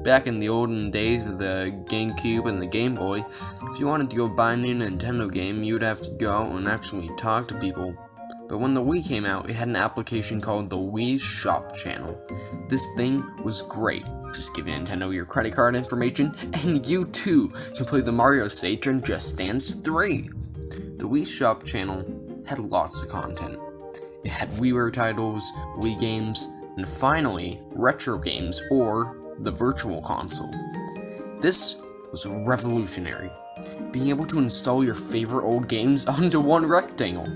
Back in the olden days of the GameCube and the Game Boy, if you wanted to go buy a new Nintendo game, you would have to go out and actually talk to people. But when the Wii came out, it had an application called the Wii Shop channel. This thing was great. Just give Nintendo your credit card information, and you too can play the Mario stage in Just Dance 3. The Wii Shop channel had lots of content. It had WiiWare titles, Wii games, and finally, retro games, or the Virtual Console. This was revolutionary, being able to install your favorite old games onto one rectangle.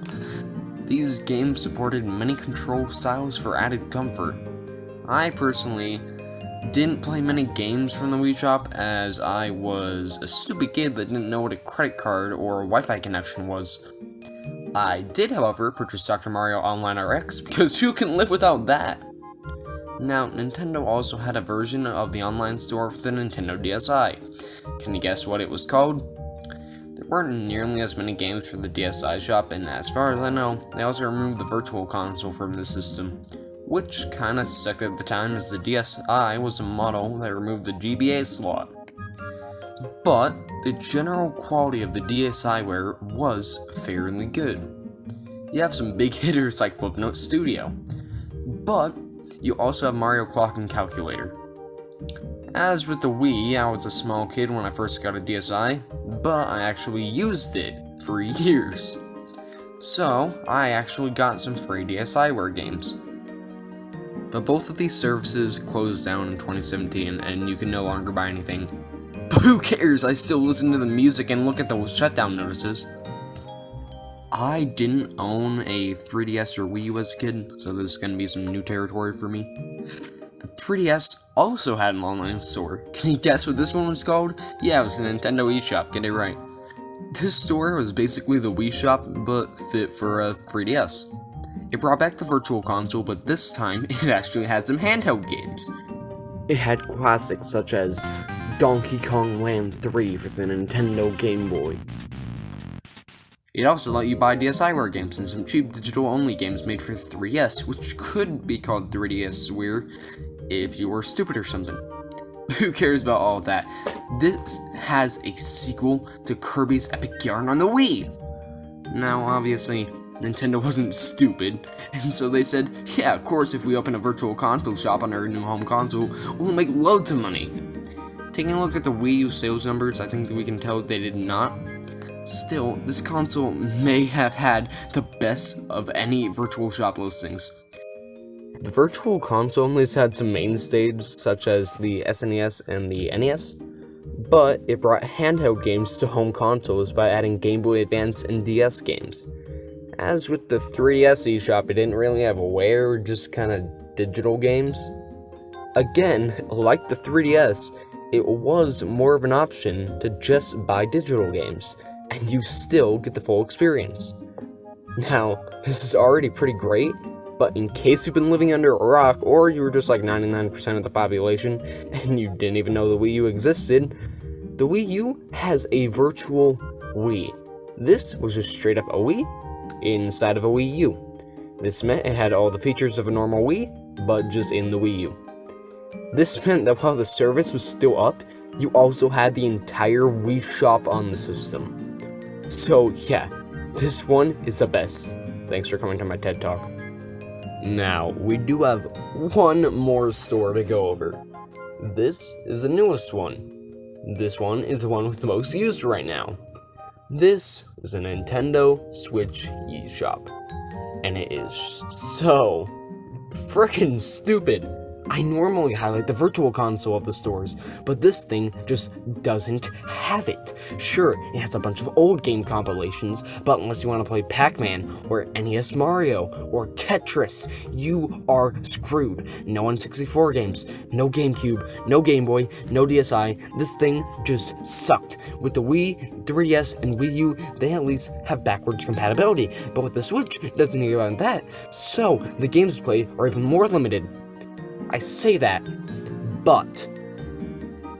These games supported many control styles for added comfort. I personally didn't play many games from the Wii Shop, as I was a stupid kid that didn't know what a credit card or a Wi-Fi connection was. I did, however, purchase Dr. Mario Online RX, because who can live without that? Now, Nintendo also had a version of the online store for the Nintendo DSi. Can you guess what it was called? There weren't nearly as many games for the DSi shop, and as far as I know, they also removed the Virtual Console from the system, which kinda sucked at the time, as the DSi was a model that removed the GBA slot. But the general quality of the DSiWare was fairly good. You have some big hitters like Flipnote Studio, but you also have Mario Clock and Calculator. As with the Wii, I was a small kid when I first got a DSi, but I actually used it for years. So, I actually got some free DSiWare games. But both of these services closed down in 2017, and you can no longer buy anything. But who cares? I still listen to the music and look at those shutdown notices. I didn't own a 3DS or Wii U as a kid, so this is going to be some new territory for me. The 3DS also had an online store. Can you guess what this one was called? Yeah, it was the Nintendo eShop, get it right. This store was basically the Wii Shop, but fit for a 3DS. It brought back the Virtual Console, but this time, it actually had some handheld games. It had classics such as Donkey Kong Land 3 for the Nintendo Game Boy. It also let you buy DSiWare games and some cheap digital-only games made for 3DS, which could be called 3DSware if you were stupid or something. Who cares about all of that? This has a sequel to Kirby's Epic Yarn on the Wii! Now, obviously, Nintendo wasn't stupid, and so they said, yeah, of course, if we open a Virtual Console shop on our new home console, we'll make loads of money. Taking a look at the Wii U sales numbers, I think that we can tell they did not. Still, this console may have had the best of any Virtual Shop listings. The Virtual Console only had some mainstays, such as the SNES and the NES, but it brought handheld games to home consoles by adding Game Boy Advance and DS games. As with the 3DS eShop, it didn't really have Aware, just kinda digital games. Again, like the 3DS, it was more of an option to just buy digital games, and you still get the full experience. Now, this is already pretty great, but in case you've been living under a rock, or you were just like 99% of the population, and you didn't even know the Wii U existed, the Wii U has a virtual Wii. This was just straight up a Wii inside of a Wii U. This meant it had all the features of a normal Wii, but just in the Wii U. This meant that while the service was still up, you also had the entire Wii Shop on the system. So yeah, this one is the best. Thanks for coming to my TED Talk. Now, we do have one more store to go over. This is the newest one. This one is the one with the most used right now. This is a Nintendo Switch eShop. And it is so frickin' stupid. I normally highlight the Virtual Console of the stores, but this thing just doesn't have it. Sure, it has a bunch of old game compilations, but unless you want to play Pac-Man, or NES Mario, or Tetris, you are screwed. No N64 games, no GameCube, no Game Boy, no DSi. This thing just sucked. With the Wii, 3DS, and Wii U, they at least have backwards compatibility, but with the Switch, it doesn't even that, so the games played are even more limited. I say that, but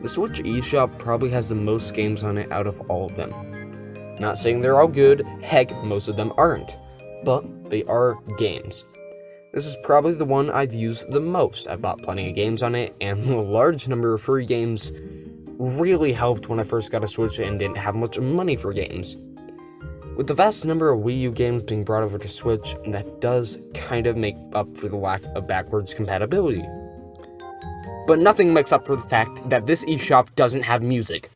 the Switch eShop probably has the most games on it out of all of them. Not saying they're all good, heck, most of them aren't, but they are games. This is probably the one I've used the most. I bought plenty of games on it, and a large number of free games really helped when I first got a Switch and didn't have much money for games. With the vast number of Wii U games being brought over to Switch, that does kind of make up for the lack of backwards compatibility. But nothing makes up for the fact that this eShop doesn't have music.